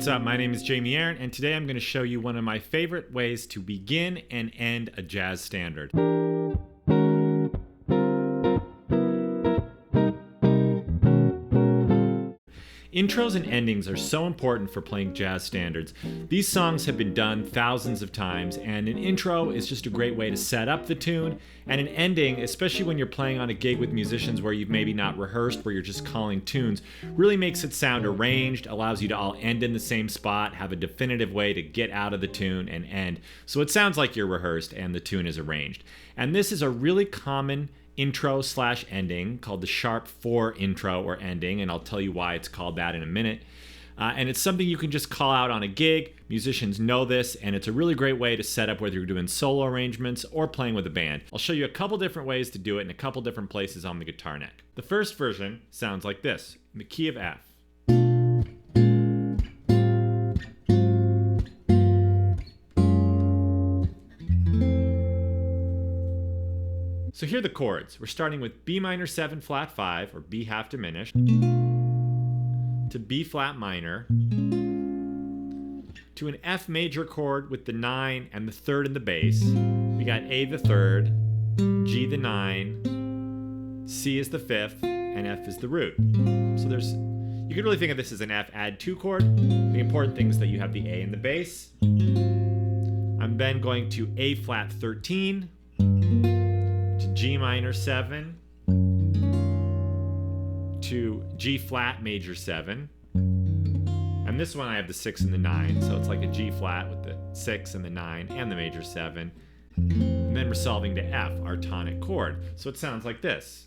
What's up? My name is Jamie Aaron, and today I'm going to show you one of my favorite ways to begin and end a jazz standard. Intros and endings are so important for playing jazz standards. These songs have been done thousands of times, and an intro is just a great way to set up the tune, and an ending, especially when you're playing on a gig with musicians where you've maybe not rehearsed, where you're just calling tunes, really makes it sound arranged, allows you to all end in the same spot, have a definitive way to get out of the tune and end. So it sounds like you're rehearsed and the tune is arranged. And this is a really common intro/ending called the sharp 4 intro or ending, and I'll tell you why it's called that in a minute. And it's something you can just call out on a gig. Musicians know this, and it's a really great way to set up whether you're doing solo arrangements or playing with a band. I'll show you a couple different ways to do it in a couple different places on the guitar neck. The first version sounds like this, in the key of F. So here are the chords. We're starting with B minor 7 flat 5, or B half diminished, to B flat minor, to an F major chord with the 9 and the 3rd in the bass. We got A the 3rd, G the 9, C is the 5th, and F is the root. So you could really think of this as an F add 2 chord. The important thing is that you have the A in the bass. I'm then going to A flat 13, to G minor 7, to G flat major 7, and this one I have the 6 and the 9, so it's like a G flat with the 6 and the 9 and the major 7, and then we're solving to F, our tonic chord. So it sounds like this.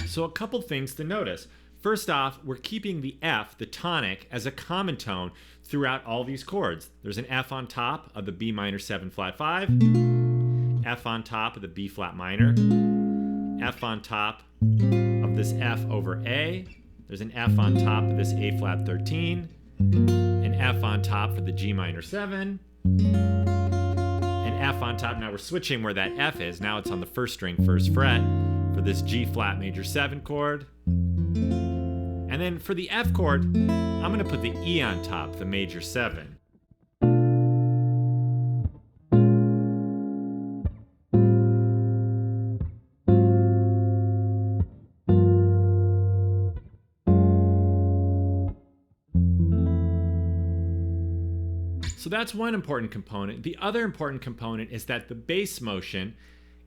So a couple things to notice. First off, we're keeping the F, the tonic, as a common tone throughout all these chords. There's an F on top of the B minor 7 flat 5, F on top of the B flat minor, F on top of this F over A, there's an F on top of this A flat 13, an F on top for the G minor 7, an F on top. Now we're switching where that F is. Now it's on the first string, first fret, for this G flat major 7 chord. And then for the F chord, I'm going to put the E on top, the major 7. So that's one important component. The other important component is that the bass motion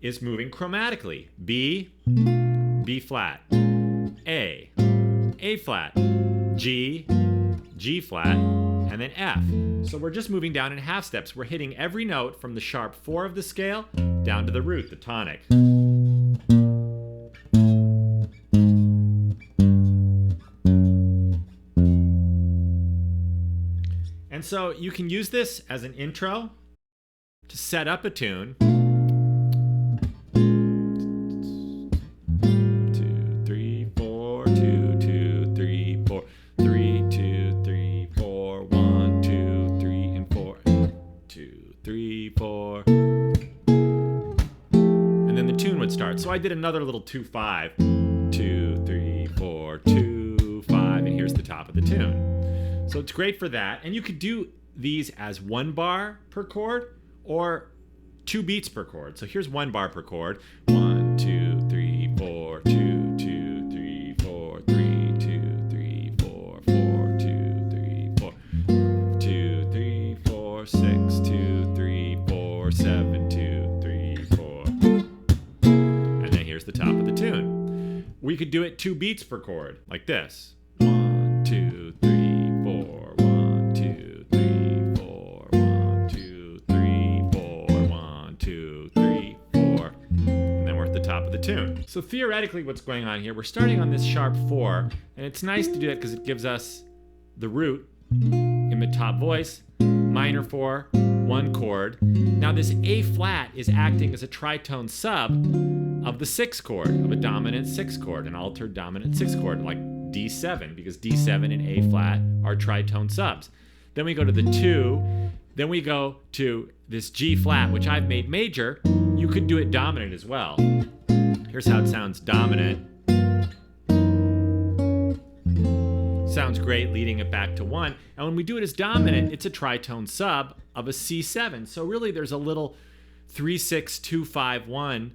is moving chromatically. B, B flat, A flat, G, G flat, and then F. So we're just moving down in half steps. We're hitting every note from the sharp 4 of the scale down to the root, the tonic. And so you can use this as an intro to set up a tune. 2, 3, 4, 2, 2, 3, 4, 3, 2, 3, 4, 1, 2, 3, and 4, 2, 3, 4. And then the tune would start. So I did another little 2, 5, 2, 3, 4, 2, 5, and here's the top of the tune. So it's great for that. And you could do these as 1 bar per chord or 2 beats per chord. So here's 1 bar per chord. 1, 2, 3, 4, 2, 2, 3, 4, 3, 2, 3, 4, 4, 2, 3, 4, 2, 3, 4, 6, 2, 3, 4, 7, 2, 3, 4. And then here's the top of the tune. We could do it 2 beats per chord, like this. 1, 2, 3, 4, 1, 2, 3, 4, 1, 2, 3, 4, 1, 2, 3, 4. And then we're at the top of the tune. So theoretically what's going on here, we're starting on this sharp 4, and it's nice to do that because it gives us the root in the top voice, minor 4, 1 chord. Now this A flat is acting as a tritone sub of the 6 chord, of a dominant 6 chord, an altered dominant 6 chord, like D7, because D7 and A flat are tritone subs. then we go to the 2, then we go to this G flat, which I've made major. You could do it dominant as well. Here's how it sounds dominant. Sounds great, leading it back to 1. And when we do it as dominant, it's a tritone sub of a C7. So really there's a little 3, 6, 2, 5, 1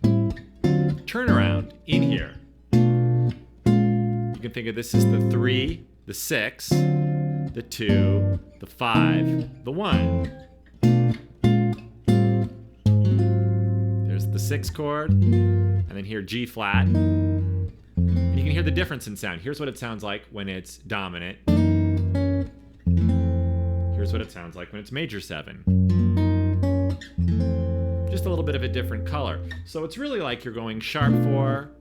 turnaround in here. You can think of this as the 3, the 6, the 2, the 5, the 1. There's the 6 chord, and then here G flat. And you can hear the difference in sound. Here's what it sounds like when it's dominant. Here's what it sounds like when it's major 7. Just a little bit of a different color. So it's really like you're going sharp 4,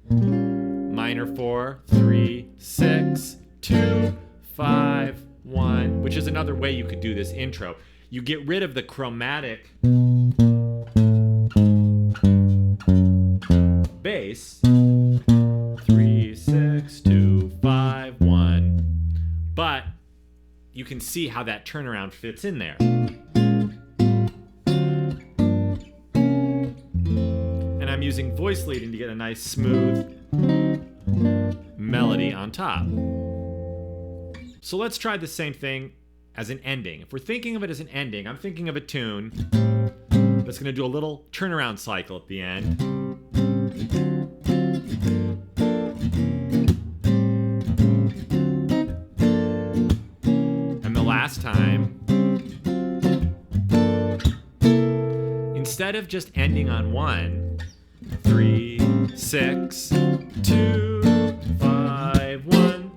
minor 4, 3, 6, 2, 5, 1, which is another way you could do this intro. You get rid of the chromatic bass. 3, 6, 2, 5, 1. But you can see how that turnaround fits in there. And I'm using voice leading to get a nice smooth melody on top. So let's try the same thing as an ending. If we're thinking of it as an ending, I'm thinking of a tune that's going to do a little turnaround cycle at the end. And the last time, instead of just ending on 1, 3, 6, 2, 5, 1.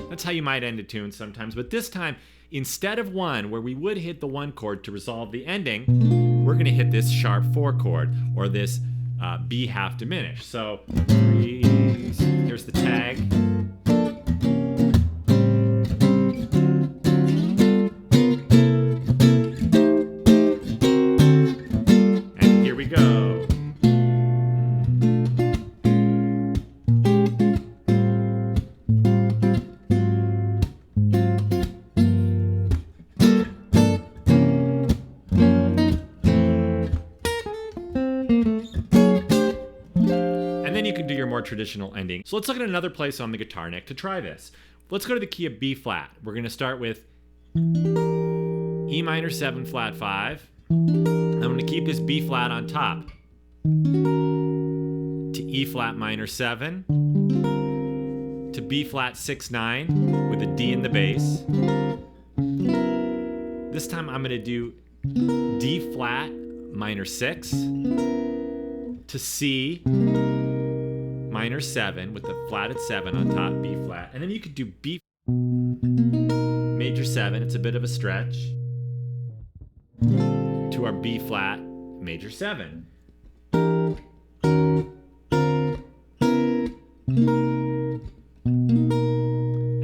That's how you might end a tune sometimes. But this time, instead of 1, where we would hit the 1 chord to resolve the ending, we're going to hit this sharp 4 chord, or this B half diminished. So 3, here's the tag. Traditional ending. So let's look at another place on the guitar neck to try this. Let's go to the key of B flat. We're going to start with E minor 7 flat 5. I'm going to keep this B flat on top to E flat minor 7 to B flat 6 9 with a D in the bass. This time I'm going to do D flat minor 6 to C minor 7 with the flatted 7 on top, B flat. And then you could do B major 7, it's a bit of a stretch, to our B flat major 7. And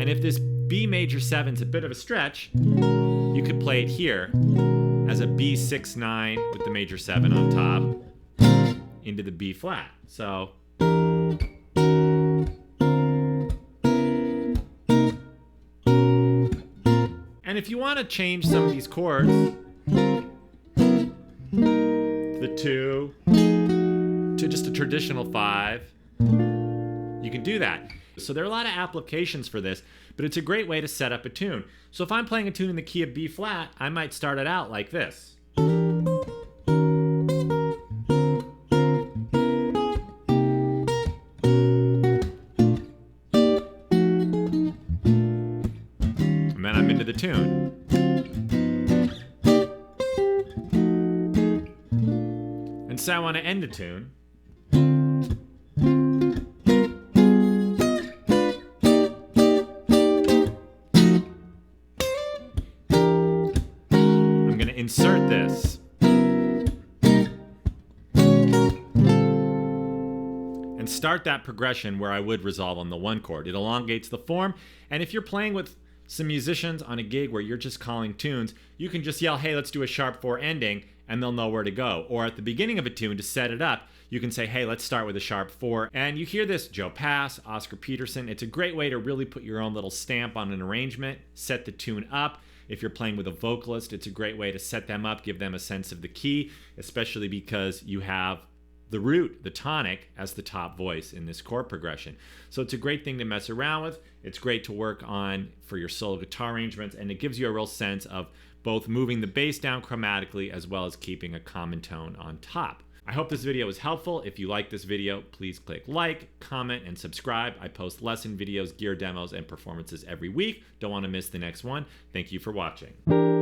if this B major 7's a bit of a stretch, you could play it here as a B 6 9 with the major 7 on top into the B flat. So and if you want to change some of these chords, the 2 to just a traditional 5, you can do that. So there are a lot of applications for this, but it's a great way to set up a tune. So if I'm playing a tune in the key of B flat, I might start it out like this. The tune. And so I want to end a tune. I'm going to insert this. And start that progression where I would resolve on the 1 chord. It elongates the form, and if you're playing with some musicians on a gig where you're just calling tunes, you can just yell, hey, let's do a sharp 4 ending, and they'll know where to go. Or at the beginning of a tune, to set it up, you can say, hey, let's start with a sharp 4. And you hear this, Joe Pass, Oscar Peterson. It's a great way to really put your own little stamp on an arrangement, set the tune up. If you're playing with a vocalist, it's a great way to set them up, give them a sense of the key, especially because you have the root, the tonic, as the top voice in this chord progression. So it's a great thing to mess around with. It's great to work on for your solo guitar arrangements, and it gives you a real sense of both moving the bass down chromatically as well as keeping a common tone on top. I hope this video was helpful. If you like this video, please click like, comment, and subscribe. I post lesson videos, gear demos, and performances every week. Don't want to miss the next one. Thank you for watching.